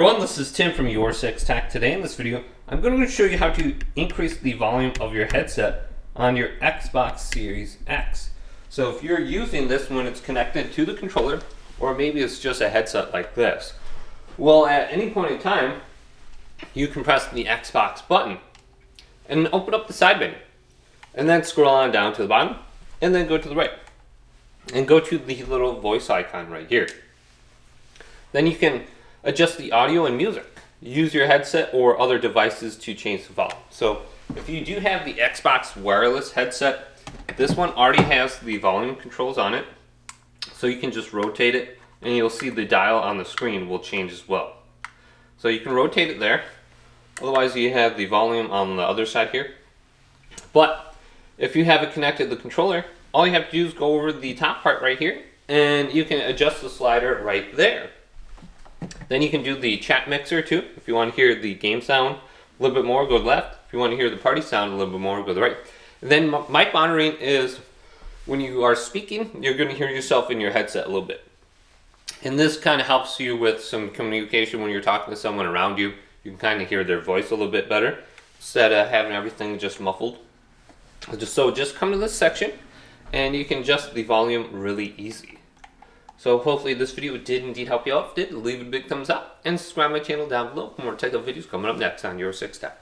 Everyone, this is Tim from Your Six Tech. Today in this video, I'm going to show you how to increase the volume of your headset on your Xbox Series X. So if you're using this when it's connected to the controller, or maybe it's just a headset like this, well, at any point in time, you can press the Xbox button and open up the side menu, and then scroll on down to the bottom, and then go to the right, and go to the little voice icon right here. Then you can adjust the audio and music. Use your headset or other devices to change the volume. So if you do have the Xbox wireless headset, this one already has the volume controls on it. So you can just rotate it and you'll see the dial on the screen will change as well. So you can rotate it there. Otherwise you have the volume on the other side here. But if you have it connected to the controller, all you have to do is go over the top part right here and you can adjust the slider right there. Then you can do the chat mixer too. If you want to hear the game sound a little bit more, go left. If you want to hear the party sound a little bit more, go to the right. And then mic monitoring is when you are speaking, you're going to hear yourself in your headset a little bit. And this kind of helps you with some communication when you're talking to someone around you. You can kind of hear their voice a little bit better instead of having everything just muffled. So just come to this section and you can adjust the volume really easy. So hopefully this video did indeed help you out. If it did, leave a big thumbs up and subscribe to my channel down below for more tech videos coming up next on Your Six Tech.